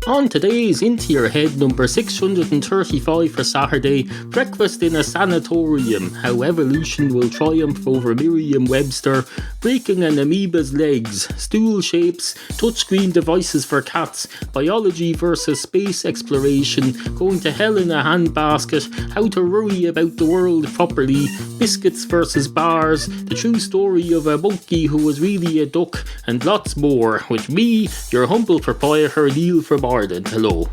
On today's Into Your Head number 635 for Saturday, breakfast in a sanatorium, how evolution will triumph over Miriam Webster, breaking an amoeba's legs, stool shapes, touchscreen devices for cats, biology versus space exploration, going to hell in a handbasket, how to worry about the world properly, biscuits versus bars, the true story of a monkey who was really a duck, and lots more, with me, your humble proprietor, Neal from Ireland. Hello.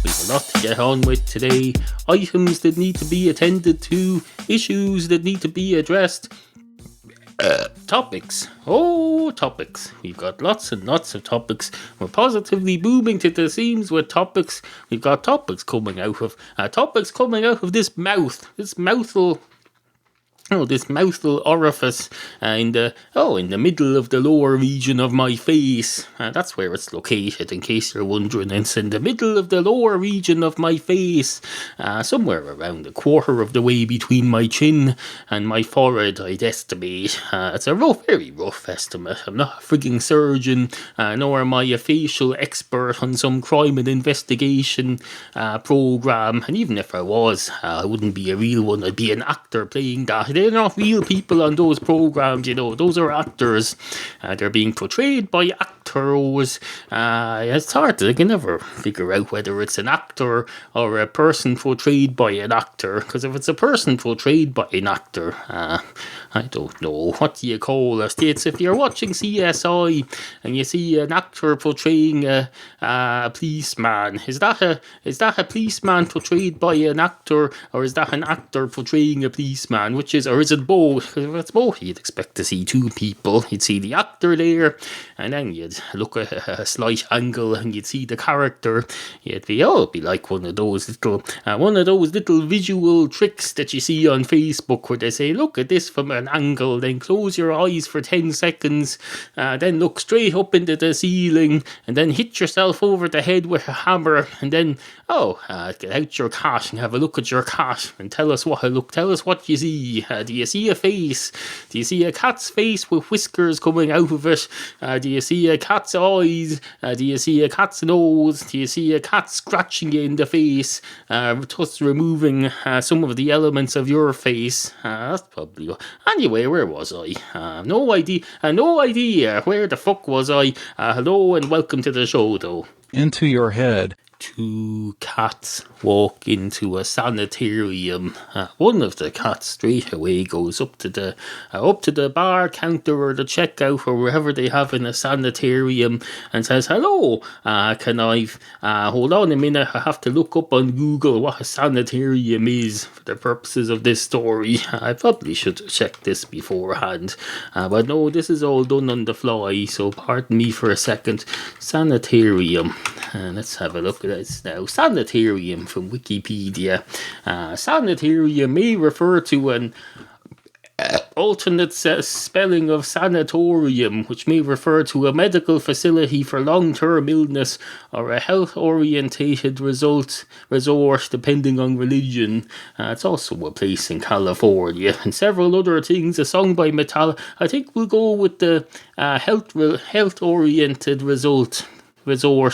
We've a lot to get on with today. Items that need to be attended to, issues that need to be addressed. Topics. Topics. We've got lots and lots of topics. We're positively booming to the seams with topics. We've got topics coming out of this mouth. This mouthful orifice in the middle of the lower region of my face. That's where it's located, in case you're wondering. It's in the middle of the lower region of my face, somewhere around a quarter of the way between my chin and my forehead, I'd estimate. It's a very rough estimate. I'm not a frigging surgeon, nor am I a facial expert on some crime and investigation program. And even if I was, I wouldn't be a real one. I'd be an actor playing that. They're not real people on those programs, those are actors. They're being portrayed by actors. It's hard, I can never figure out whether it's an actor or a person portrayed by an actor, because if it's a person portrayed by an actor, I don't know, what do you call it? It's if you're watching CSI and you see an actor portraying a policeman, is that a policeman portrayed by an actor, or is that an actor portraying a policeman? Or is it both? If it's both, you'd expect to see two people. You'd see the actor there, and then you'd look at a slight angle and you'd see the character. It'd be like one of those little visual tricks that you see on Facebook where they say, look at this from an angle, then close your eyes for 10 seconds, then look straight up into the ceiling, and then hit yourself over the head with a hammer, and then get out your cat and have a look at your cat and tell us what you see. Do you see a face? Do you see a cat's face with whiskers coming out of it? Do you see a cat's eyes? Do you see a cat's nose? Do you see a cat scratching you in the face, thus removing some of the elements of your face? That's probably what. Anyway, where was I? No idea. Where the fuck was I? Hello and welcome to the show, though. Into Your Head. Two cats walk into a sanitarium. One of the cats straight away goes up to the bar counter or the checkout or wherever they have in a sanitarium and says, "Hello, can I hold on a minute? I have to look up on Google what a sanitarium is for the purposes of this story. I probably should check this beforehand, but no, this is all done on the fly. So pardon me for a second. Sanitarium. Let's have a look at this now. Sanitarium from Wikipedia. Sanitarium may refer to an alternate spelling of sanatorium, which may refer to a medical facility for long-term illness or a health-orientated resort, depending on religion. It's also a place in California, and several other things. A song by Metallica. I think we'll go with the health-oriented resort,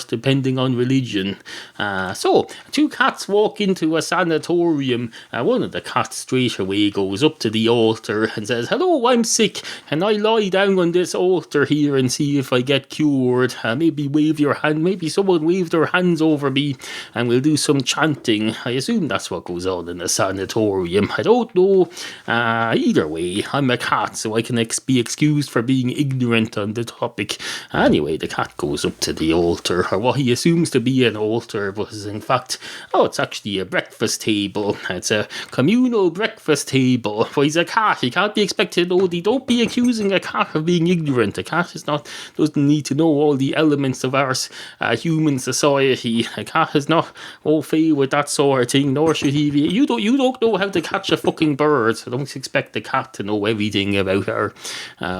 depending on religion. So, two cats walk into a sanatorium. One of the cats straight away goes up to the altar and says, "Hello, I'm sick. Can I lie down on this altar here and see if I get cured? Maybe wave your hand. Maybe someone wave their hands over me and we'll do some chanting." I assume that's what goes on in a sanatorium. I don't know. Either way, I'm a cat, so I can be excused for being ignorant on the topic. Anyway, the cat goes up to the altar, or what he assumes to be an altar, but is in fact, it's actually a breakfast table. It's a communal breakfast table. But he's a cat. He can't be expected to know. Don't be accusing a cat of being ignorant. A cat doesn't need to know all the elements of our human society. A cat is not au fait with that sort of thing, nor should he be. You don't know how to catch a fucking bird, so don't expect a cat to know everything about our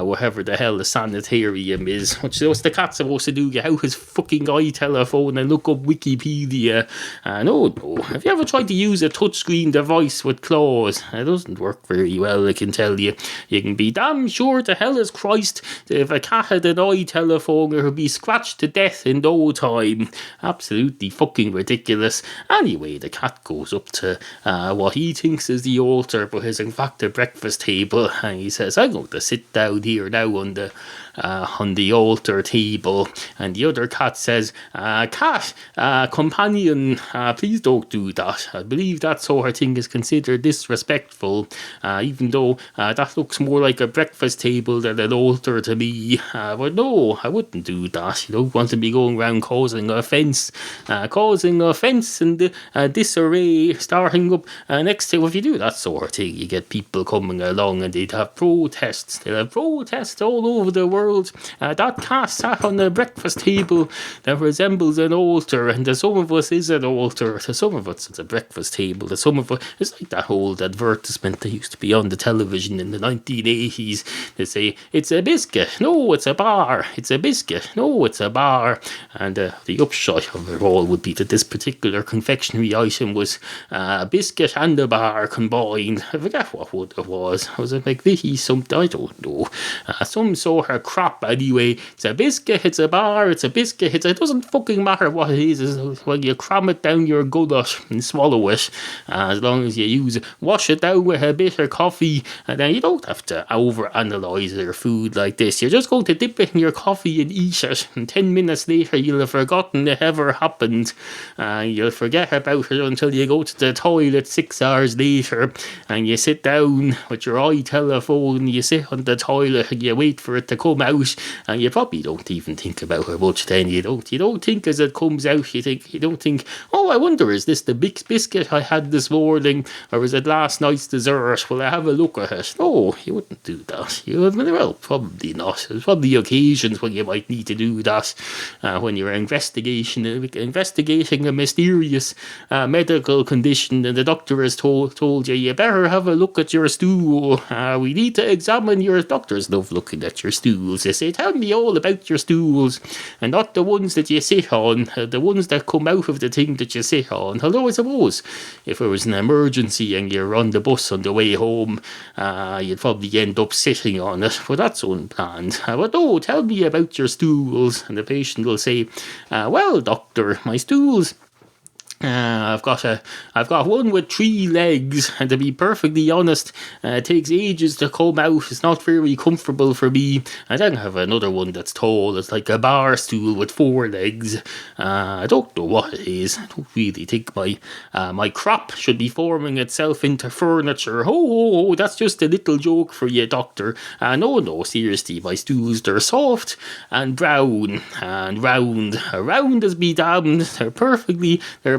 whatever the hell the sanitarium is. What's the cat supposed to do? Get out his fucking iTelephone and look up Wikipedia. No. Have you ever tried to use a touchscreen device with claws? It doesn't work very well, I can tell you. You can be damn sure to hell as Christ that if a cat had an iTelephone, it would be scratched to death in no time. Absolutely fucking ridiculous. Anyway, the cat goes up to what he thinks is the altar, but is in fact a breakfast table, and he says, I'm going to sit down here now on the altar table. And the other cat says, cat, companion, please don't do that. I believe that sort of thing is considered disrespectful, even though that looks more like a breakfast table than an altar to me. But no, I wouldn't do that. You don't want to be going around causing offence and disarray, starting up next time. If you do that sort of thing, you get people coming along and they'd have protests. They'll have protests all over the world. That cat sat on a breakfast table that resembles an altar, and to some of us is an altar, to some of us it's a breakfast table, to some of us it's like that old advertisement that used to be on the television in the 1980s. They say, it's a biscuit, no, it's a bar, it's a biscuit, no, it's a bar. And the upshot of it all would be that this particular confectionery item was a biscuit and a bar combined. I forget what it was. Was it McVitie's something? I don't know. Some sort of crap anyway. It's a biscuit, it's a bar, it's a biscuit, it doesn't fucking matter what it is. When you cram it down your gullet and swallow it, as long as you wash it down with a bit of coffee, and then you don't have to overanalyze your food like this. You're just going to dip it in your coffee and eat it, and 10 minutes later you'll have forgotten it ever happened. You'll forget about it until you go to the toilet 6 hours later, and you sit down with your iTelephone, you sit on the toilet and you wait for it to come out, and you probably don't even think about it much then. You don't think as it comes out, you don't think, oh, I wonder, is this the big biscuit I had this morning, or is it last night's dessert? Will I have a look at it? No, you wouldn't do that. Well, probably not. There's probably occasions when you might need to do that, when you're investigating a mysterious medical condition, and the doctor has told you better have a look at your stool. We need to examine your... Doctors love looking at your stools. They say, tell me all about your stools, and not the ones that you sit on, the ones that come out of the thing that you sit on. Although I suppose if it was an emergency and you're on the bus on the way home, you'd probably end up sitting on it, but that's unplanned. But no, tell me about your stools. And the patient will say, well, doctor, my stools, I've got one with 3 legs, and to be perfectly honest, it takes ages to come out. It's not very comfortable for me. I then have another one that's tall. It's like a bar stool with 4 legs. I don't know what it is. I don't really think my crop should be forming itself into furniture. Oh, that's just a little joke for you, doctor. No, seriously, my stools, they're soft and brown and round as be damned. They're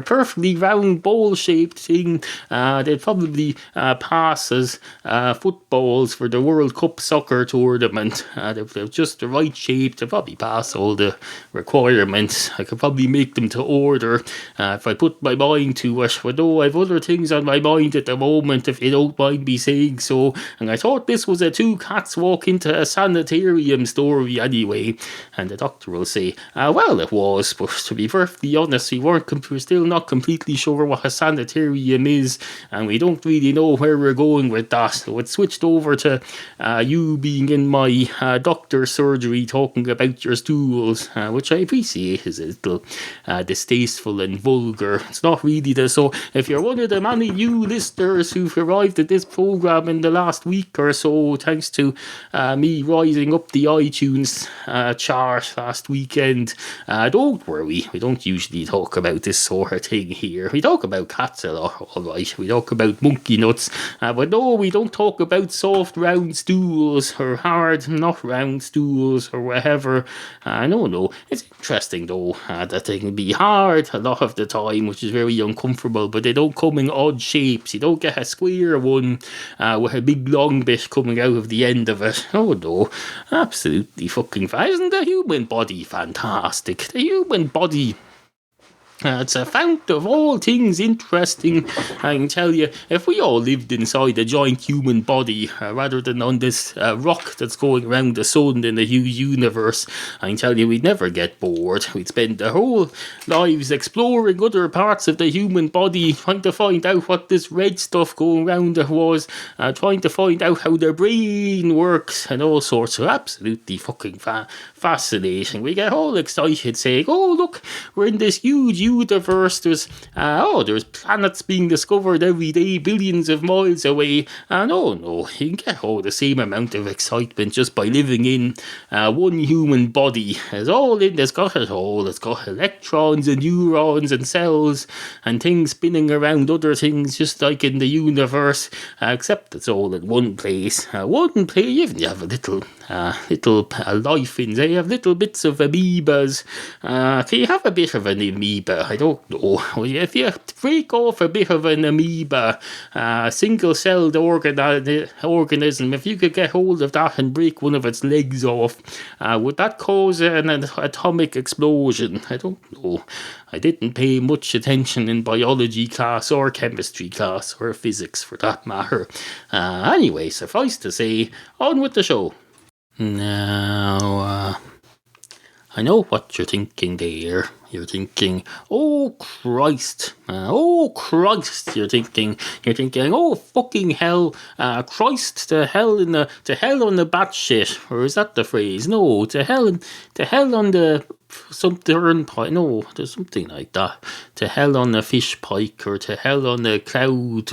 perfectly round bowl-shaped thing. They'd probably pass as footballs for the World Cup soccer tournament. They're just the right shape. They probably pass all the requirements. I could probably make them to order if I put my mind to it. But no, I've other things on my mind at the moment, if you don't mind me saying so. And I thought this was a 2 cats walk into a sanitarium story anyway. And the doctor will say, well, it was, but to be perfectly honest, we're still not completely sure what a sanitarium is, and we don't really know where we're going with that. So it switched over to you being in my doctor's surgery talking about your stools, which I appreciate is a little distasteful and vulgar. It's not really so if you're one of the many new listeners who've arrived at this program in the last week or so, thanks to me rising up the iTunes chart last weekend, don't worry, we don't usually talk about this sort of thing here. We talk about cats a lot, alright. We talk about monkey nuts, but no, we don't talk about soft round stools or hard not round stools or whatever. No, it's interesting though that they can be hard a lot of the time, which is very uncomfortable, but they don't come in odd shapes. You don't get a square one with a big long bit coming out of the end of it. Oh no, absolutely fucking fine. Isn't the human body fantastic? The human body It's a fount of all things interesting. I can tell you, if we all lived inside a giant human body, rather than on this rock that's going around the sun in a huge universe, I can tell you we'd never get bored. We'd spend our whole lives exploring other parts of the human body, trying to find out what this red stuff going around was, trying to find out how the brain works, and all sorts of absolutely fucking fascinating. We get all excited saying, oh look, we're in this huge universe, there's planets being discovered every day, billions of miles away, and no, you can get all the same amount of excitement just by living in one human body. It's got it all. It's got electrons and neurons and cells and things spinning around other things, just like in the universe, except it's all in one place. You have a little life in there. You have little bits of amoebas. Can you have a bit of an amoeba? I don't know. If you break off a bit of an amoeba, single-celled organism, if you could get hold of that and break one of its legs off, would that cause an atomic explosion? I don't know. I didn't pay much attention in biology class or chemistry class or physics for that matter. Anyway, suffice to say, on with the show. Now, I know what you're thinking there. You're thinking, oh Christ, You're thinking, oh fucking hell, Christ, to hell on the batshit, or is that the phrase? No, to hell on the something pike. No, there's something like that. To hell on the fish pike, or to hell on the cloud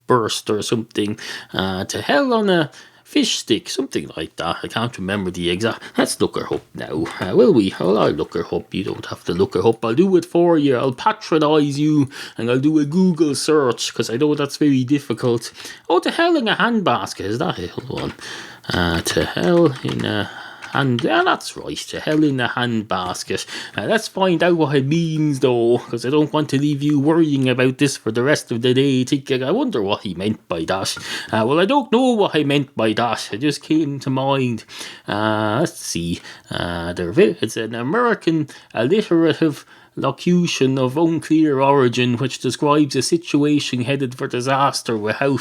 burst, or something. To hell on a fish stick, something like that. I can't remember the exact. Let's look her up now. Will we? Well, I'll look her up. You don't have to look her up. I'll do it for you. I'll patronise you, and I'll do a Google search, because I know that's very difficult. Oh, to hell in a handbasket. Is that it? Hold on. To hell in a that's right, to hell in a handbasket. Let's find out what it means though, because I don't want to leave you worrying about this for the rest of the day, thinking, I wonder what he meant by that. Well, I don't know what I meant by that. It just came to mind. Let's see. It's an American alliterative locution of unclear origin which describes a situation headed for disaster without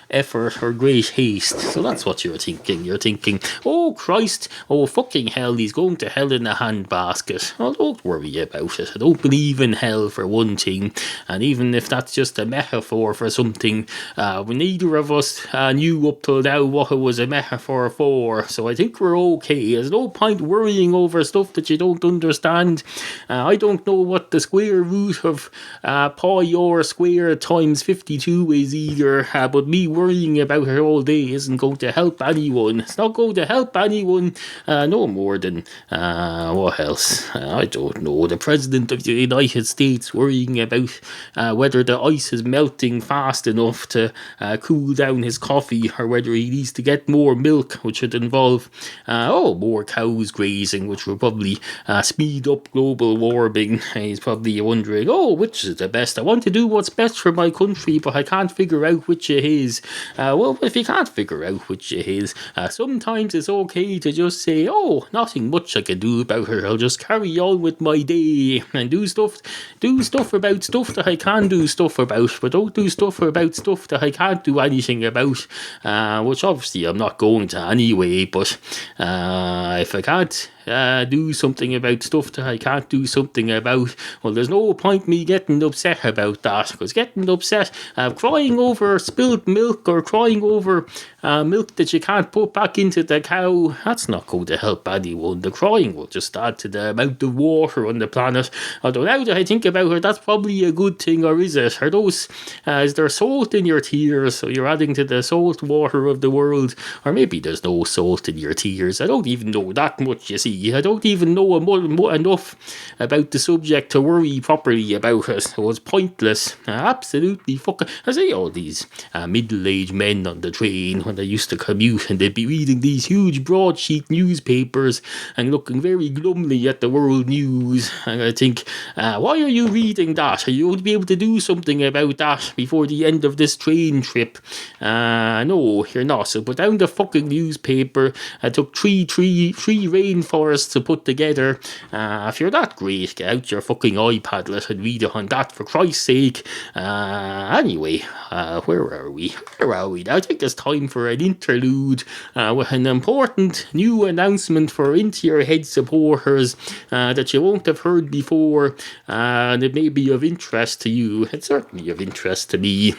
effort or great haste. So that's what you're thinking. You're thinking, oh Christ, oh fucking hell, he's going to hell in a handbasket. Well, don't worry about it. I don't believe in hell for one thing, and even if that's just a metaphor for something, neither of us knew up till now what it was a metaphor for, so I think we're okay. There's no point worrying over stuff that you don't understand. I don't know what the square root of pi r squared times 52 is either, but me worrying about it all day isn't going to help anyone. It's not going to help anyone no more than what else? I don't know. The President of the United States worrying about whether the ice is melting fast enough to cool down his coffee, or whether he needs to get more milk, which would involve more cows grazing, which will probably speed up global warming. He's probably wondering, which is the best? I want to do what's best for my country, but I can't figure out which it is. Well, if you can't figure out which it is, sometimes it's okay to just say, nothing much I can do about it. I'll just carry on with my day and do stuff about stuff that I can do stuff about, but don't do stuff about stuff that I can't do anything about, which obviously I'm not going to anyway, but if I can't do something about stuff that I can't do something about, well, there's no point me getting upset about that, because getting upset, crying over spilt milk, or crying over milk that you can't put back into the cow, that's not going to help anyone. The crying will just add to the amount of water on the planet. Although now that I think about it, that's probably a good thing, or is it? Is there salt in your tears, so you're adding to the salt water of the world? Or maybe there's no salt in your tears. I don't even know that much, you see. I don't even know enough about the subject to worry properly about it, so it's pointless. Absolutely fucking. I see all these middle-aged men on the train when they used to commute, and they'd be reading these huge broadsheet newspapers and looking very glumly at the world news, and I think, why are you reading that? Are you going to be able to do something about that before the end of this train trip? No, you're not. So put down the fucking newspaper. I took three rainfall hours to put together. If you're that great, get out your fucking iPad, let it read on that for Christ's sake. Anyway, where are we? I think it's time for an interlude with an important new announcement for Into Your Head supporters that you won't have heard before, and it may be of interest to you. It's certainly of interest to me.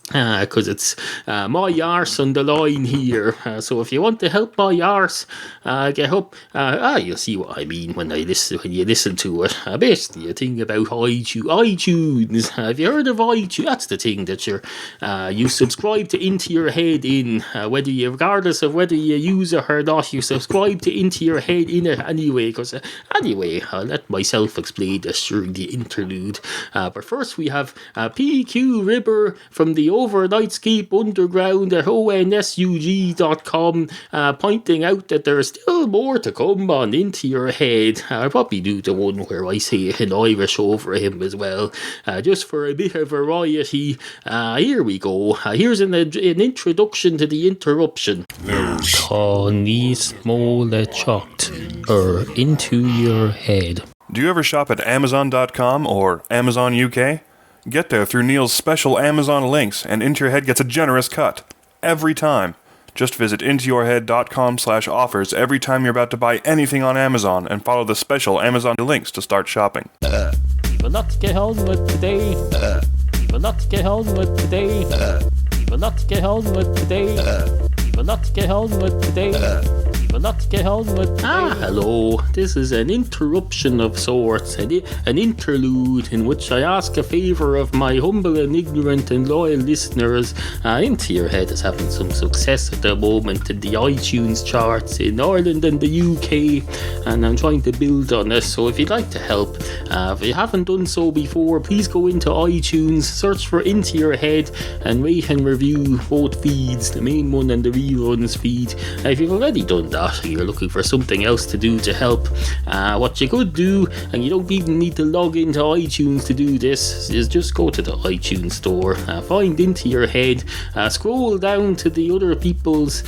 Because it's my arse on the line here. So if you want to help my arse get up, you'll see what I mean when you listen to it. Basically, a thing about iTunes. Have you heard of iTunes? That's the thing that you subscribe to Into Your Head in, regardless of whether you use it or not. You subscribe to Into Your Head in it anyway. Anyway, I'll let myself explain this during the interlude. But first, we have PQ Ribber from the Overnightscape Underground at onsug.com pointing out that there's still more to come on Into Your Head. I'll probably do the one where I say it in Irish over him as well, just for a bit of variety. Here we go. Here's an introduction to the interruption. Connie Smollett chocked Into Your Head. Do you ever shop at Amazon.com or Amazon UK? Get there through Neal's special Amazon links, and Into Your Head gets a generous cut. Every time. Just visit intoyourhead.com/offers every time you're about to buy anything on Amazon, and follow the special Amazon links to start shopping. We will not get on with today. We will not get on with today. We will not get on with today. We will not get on with today. Hello. This is an interruption of sorts, an interlude in which I ask a favour of my humble and ignorant and loyal listeners. Into Your Head is having some success at the moment in the iTunes charts in Ireland and the UK, and I'm trying to build on this. So if you'd like to help, if you haven't done so before, please go into iTunes, search for Into Your Head, and rate and review both feeds, the main one and the reruns feed. If you've already done that, you're looking for something else to do to help, what you could do, and you don't even need to log into iTunes to do this, is just go to the iTunes store, find Into Your Head, scroll down to the other people's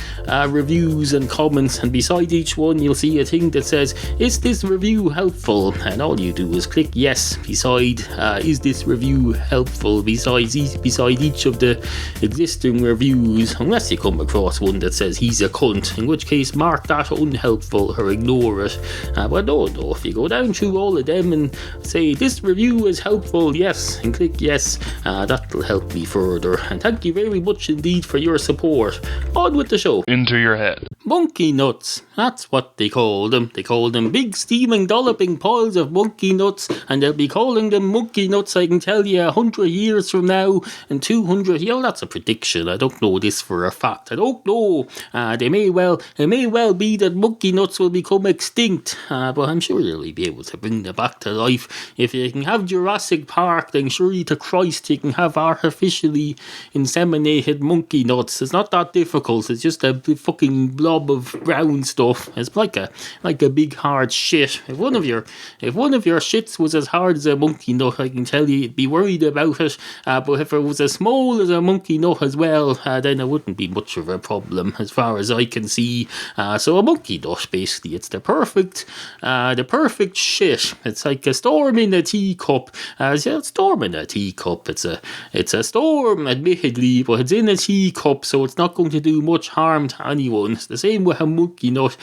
reviews and comments, and beside each one you'll see a thing that says, is this review helpful? And all you do is click yes beside is this review helpful beside each of the existing reviews, unless you come across one that says he's a cunt, in which case mark that unhelpful or ignore it. But no, if you go down through all of them and say this review is helpful, yes, and click yes, that'll help me further. And thank you very much indeed for your support. On with the show. Into Your Head. Monkey nuts, that's what they call them. They call them big steaming dolloping piles of monkey nuts, and they'll be calling them monkey nuts, I can tell you, 100 years from now, and 200, that's a prediction. I don't know this for a fact. I don't know. It may well be that monkey nuts will become extinct, but I'm sure you'll be able to bring them back to life. If you can have Jurassic Park, then surely to Christ you can have artificially inseminated monkey nuts. It's not that difficult. It's just a fucking blob of brown stuff. It's like a big hard shit. If one of your shits was as hard as a monkey nut, I can tell you you'd be worried about it. But if it was as small as a monkey nut as well, then it wouldn't be much of a problem as far as I can see. So a monkey nut, basically, it's the perfect shit. It's like a storm in a teacup. It's a storm in a teacup. It's a storm, admittedly, but it's in a teacup, so it's not going to do much harm to anyone. It's the same with a monkey nut.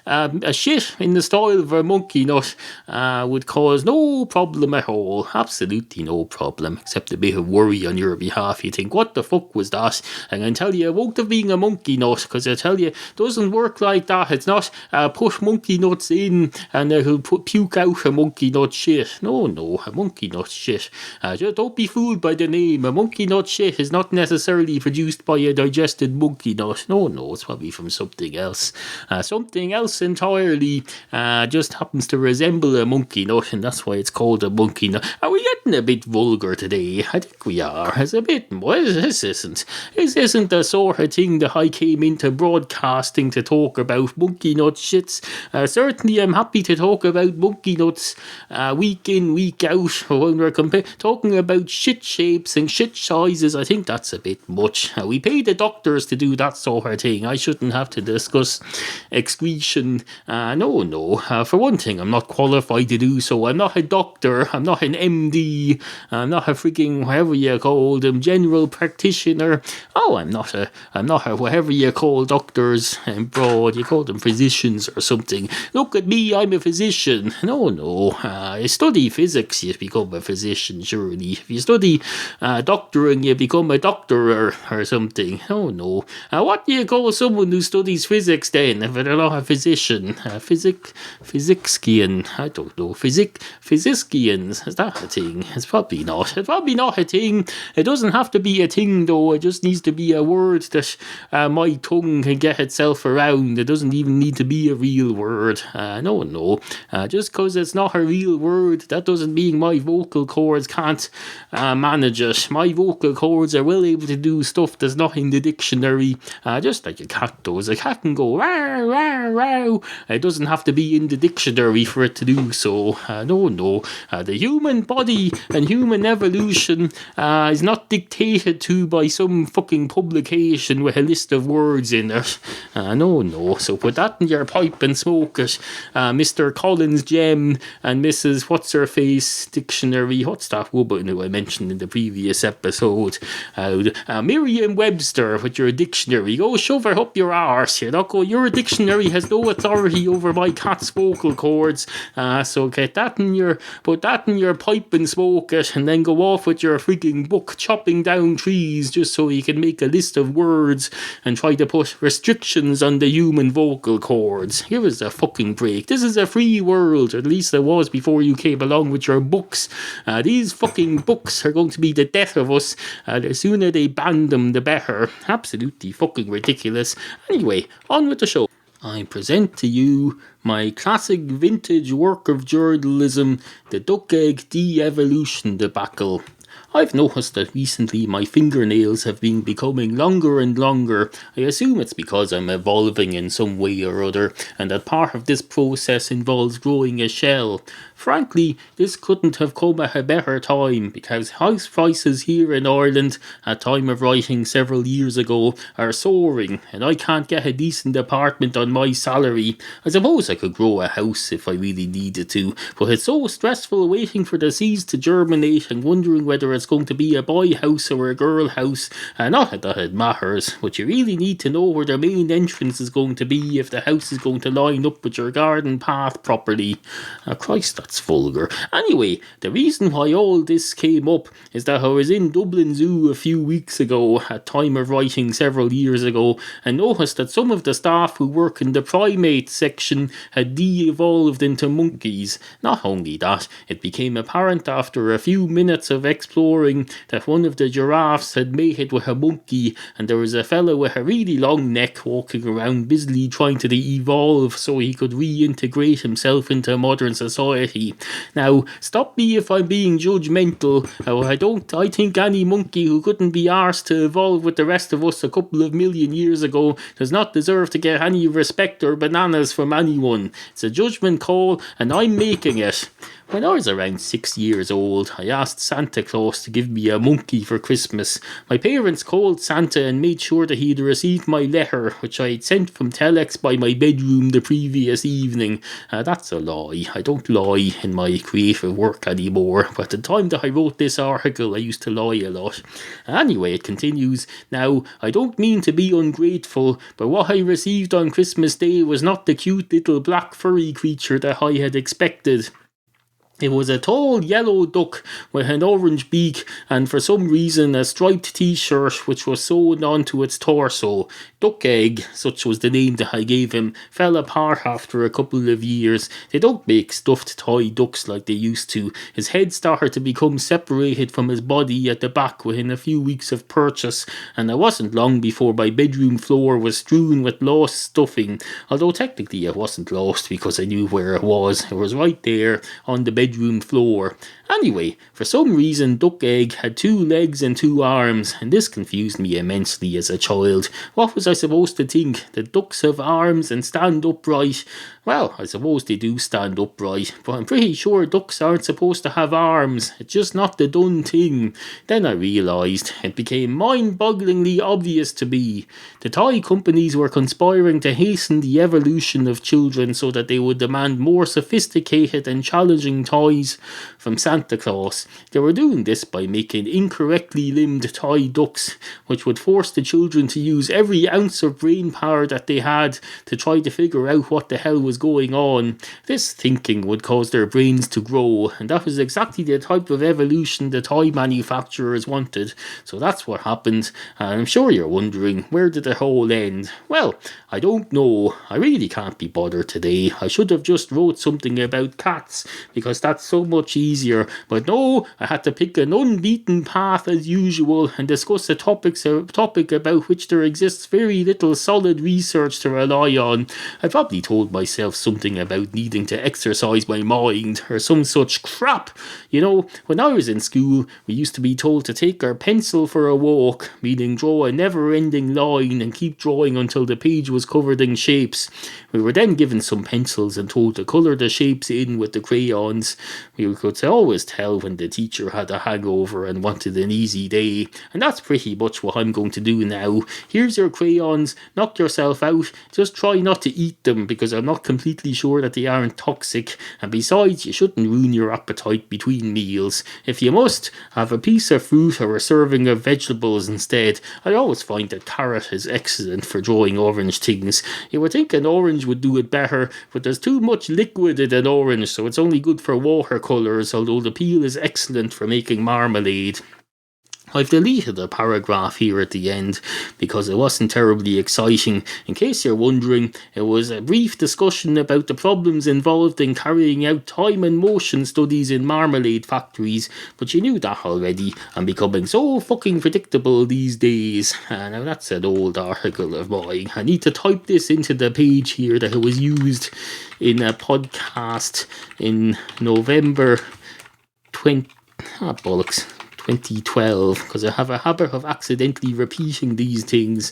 A shit in the style of a monkey nut would cause no problem at all. Absolutely no problem, except a bit of worry on your behalf. You think, what the fuck was that? And I tell you, it won't have been a monkey nut, because I tell you, it doesn't work like that. It's not put monkey nuts in and it'll puke out a monkey nut shit. No, a monkey nut shit. Just don't be fooled by the name. A monkey nut shit is not necessarily produced by a digested monkey nut. No, it's probably from something else. Something else entirely, just happens to resemble a monkey nut, and that's why it's called a monkey nut. Are we getting a bit vulgar today? I think we are. It's a bit. Well, this isn't the sort of thing that I came into broadcast podcasting to talk about monkey nut shits. Certainly I'm happy to talk about monkey nuts week in, week out. When we're talking about shit shapes and shit sizes, I think that's a bit much. We pay the doctors to do that sort of thing. I shouldn't have to discuss excretion. No. For one thing, I'm not qualified to do so. I'm not a doctor. I'm not an MD. I'm not a freaking whatever you call them, general practitioner. Oh, I'm not a whatever you call doctors abroad. You call them physicians or something. Look at me, I'm a physician. No. You study physics, you become a physician, surely. If you study doctoring, you become a doctor or something. No. What do you call someone who studies physics then, if they're not a physician? Physician. I don't know. Physicians. Is that a thing? It's probably not. It's probably not a thing. It doesn't have to be a thing, though. It just needs to be a word that my tongue can get itself around. It doesn't even need to be a real word. No. Just because it's not a real word, that doesn't mean my vocal cords can't manage it. My vocal cords are well able to do stuff that's not in the dictionary, just like a cat does. A cat can go row, row, row. It doesn't have to be in the dictionary for it to do so. No. The human body and human evolution is not dictated to by some fucking publication with a list of words in it. No. So put that in your pipe and smoke it. Mr. Collins Gem and Mrs. What's-Her-Face Dictionary. What's that woman who I mentioned in the previous episode? Miriam Webster with your dictionary. Go shove her up your arse. Your dictionary has no authority over my cat's vocal cords. So put that in your pipe and smoke it, and then go off with your freaking book chopping down trees just so you can make a list of words and try to put restrictions on the human vocal cords. Give us a fucking break. This is a free world, or at least it was before you came along with your books. These fucking books are going to be the death of us. The sooner they ban them, the better. Absolutely fucking ridiculous. Anyway, on with the show. I present to you my classic vintage work of journalism, the duck egg de-evolution debacle. I've noticed that recently my fingernails have been becoming longer and longer. I assume it's because I'm evolving in some way or other, and that part of this process involves growing a shell. Frankly, this couldn't have come at a better time, because house prices here in Ireland, at time of writing several years ago, are soaring, and I can't get a decent apartment on my salary. I suppose I could grow a house if I really needed to, but it's so stressful waiting for the seeds to germinate and wondering whether it's going to be a boy house or a girl house. Not that it matters, but you really need to know where the main entrance is going to be if the house is going to line up with your garden path properly. Christ, that's vulgar. Anyway, the reason why all this came up is that I was in Dublin Zoo a few weeks ago, at time of writing several years ago, and noticed that some of the staff who work in the primate section had de-evolved into monkeys. Not only that, it became apparent after a few minutes of exploring that one of the giraffes had mated with a monkey, and there was a fellow with a really long neck walking around busily trying to de-evolve so he could reintegrate himself into modern society. Now, stop me if I'm being judgmental. I think any monkey who couldn't be arsed to evolve with the rest of us a couple of million years ago does not deserve to get any respect or bananas from anyone. It's a judgment call, and I'm making it. When I was around 6 years old, I asked Santa Claus to give me a monkey for Christmas. My parents called Santa and made sure that he'd received my letter, which I had sent from telex by my bedroom the previous evening. That's a lie. I don't lie in my creative work anymore, but at the time that I wrote this article, I used to lie a lot. Anyway, it continues. Now, I don't mean to be ungrateful, but what I received on Christmas Day was not the cute little black furry creature that I had expected. It was a tall yellow duck with an orange beak and for some reason a striped t-shirt which was sewn onto its torso. Duck Egg, such was the name that I gave him, fell apart after a couple of years. They don't make stuffed toy ducks like they used to. His head started to become separated from his body at the back within a few weeks of purchase, and it wasn't long before my bedroom floor was strewn with lost stuffing, although technically it wasn't lost because I knew where it was. It was right there on the bedroom bedroom floor. Anyway, for some reason Duck Egg had 2 legs and 2 arms, and this confused me immensely as a child. What was I supposed to think? That ducks have arms and stand upright? Well, I suppose they do stand upright, but I'm pretty sure ducks aren't supposed to have arms. It's just not the done thing. Then I realised it became mind-bogglingly obvious to me. The toy companies were conspiring to hasten the evolution of children so that they would demand more sophisticated and challenging toys from Santa Claus. They were doing this by making incorrectly limbed toy ducks, which would force the children to use every ounce of brain power that they had to try to figure out what the hell was going on. This thinking would cause their brains to grow, and that was exactly the type of evolution the toy manufacturers wanted. So that's what happened, and I'm sure you're wondering, where did the whole end? Well, I don't know. I really can't be bothered today. I should have just wrote something about cats, because that's so much easier, but no, I had to pick an unbeaten path as usual and discuss a topic about which there exists very little solid research to rely on. I probably told myself something about needing to exercise my mind or some such crap. You know, when I was in school, we used to be told to take our pencil for a walk, meaning draw a never-ending line and keep drawing until the page was covered in shapes. We were then given some pencils and told to colour the shapes in with the crayons. We could always tell when the teacher had a hangover and wanted an easy day, and that's pretty much what I'm going to do now. Here's your crayons, knock yourself out, just try not to eat them because I'm not completely sure that they aren't toxic, and besides, you shouldn't ruin your appetite between meals. If you must, have a piece of fruit or a serving of vegetables instead. I always find that carrot is excellent for drawing orange things. You would think an orange would do it better, but there's too much liquid in an orange, so it's only good for watercolours, although the peel is excellent for making marmalade. I've deleted a paragraph here at the end because it wasn't terribly exciting. In case you're wondering, it was a brief discussion about the problems involved in carrying out time and motion studies in marmalade factories, but you knew that already. I'm becoming so fucking predictable these days. Now that's an old article of mine. I need to type this into the page here that it was used in a podcast in November 2012, because I have a habit of accidentally repeating these things,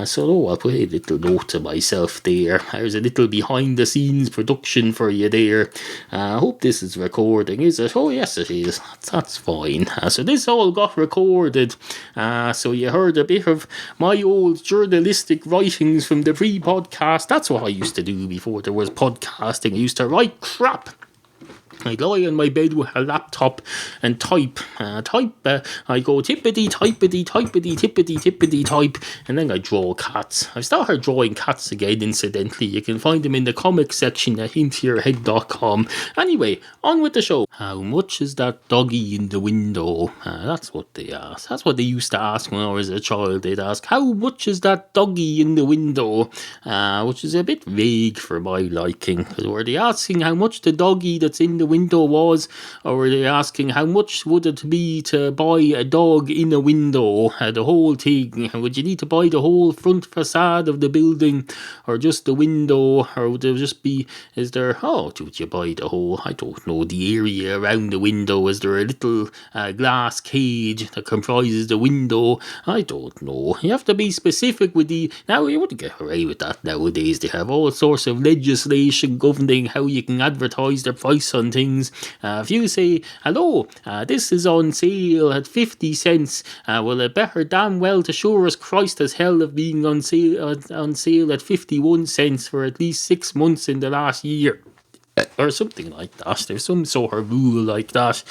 so I'll put a little note to myself there. There's a little behind the scenes production for you there. I hope this is recording, is it? Oh yes it is, that's fine. So this all got recorded, so you heard a bit of my old journalistic writings from the pre-podcast. That's what I used to do before there was podcasting. I used to write crap. I'd lie on my bed with a laptop and type. I go tippity, typity, typity, tippity, tippity, type, and then I draw cats. I started drawing cats again, incidentally. You can find them in the comics section at hintoyourhead.com. Anyway, on with the show. How much is that doggy in the window? That's what they ask. That's what they used to ask when I was a child. They'd ask, how much is that doggy in the window? Which is a bit vague for my liking. Were they asking how much the doggy that's in the window was, or were they asking how much would it be to buy a dog in a window, the whole thing? Would you need to buy the whole front facade of the building, or just the window, or would there just be, would you buy the whole, I don't know, the area around the window? Is there a little glass cage that comprises the window? I don't know. You have to be specific with now you wouldn't get away with that nowadays. They have all sorts of legislation governing how you can advertise the price on things. If you say, hello, this is on sale at 50 cents, well, it better damn well to sure as Christ as hell of being on sale at 51 cents for at least 6 months in the last year. Or something like that. There's some sort of rule like that.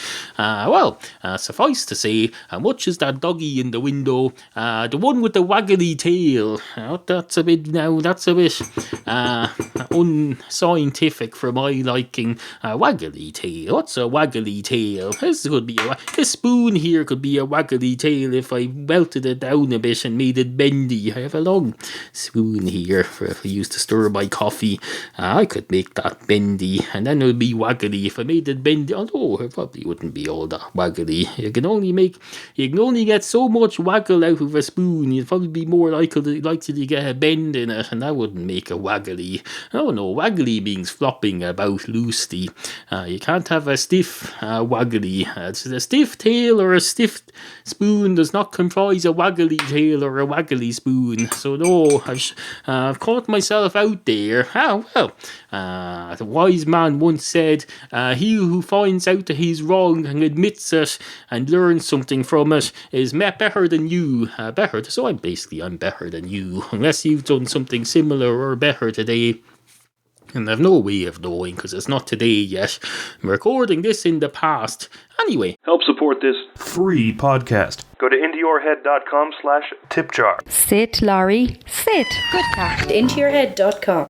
Suffice to say, how much is that doggy in the window? The one with the waggly tail. That's a bit unscientific for my liking. Waggly tail. What's a waggly tail? This spoon here could be a waggly tail if I melted it down a bit and made it bendy. I have a long spoon here for if I used to stir my coffee. I could make that bendy. and then it'll be waggley. If I made it bendy, although it probably wouldn't be all that waggley. You can only get so much waggle out of a spoon. You'd probably be more likely to get a bend in it, and that wouldn't make a waggly. Oh no, waggly means flopping about loosely. You can't have a stiff waggly. A stiff tail or a stiff spoon does not comprise a waggly tail or a waggly spoon. So no, I've caught myself out there. The wise man once said, he who finds out that he's wrong and admits it and learns something from it is better than you. So I'm better than you, unless you've done something similar or better today. And I've no way of knowing because it's not today yet. I'm recording this in the past. Anyway, help support this free podcast. Go to intoyourhead.com/tipjar. Sit, Laurie, sit. Good cat. Intoyourhead.com.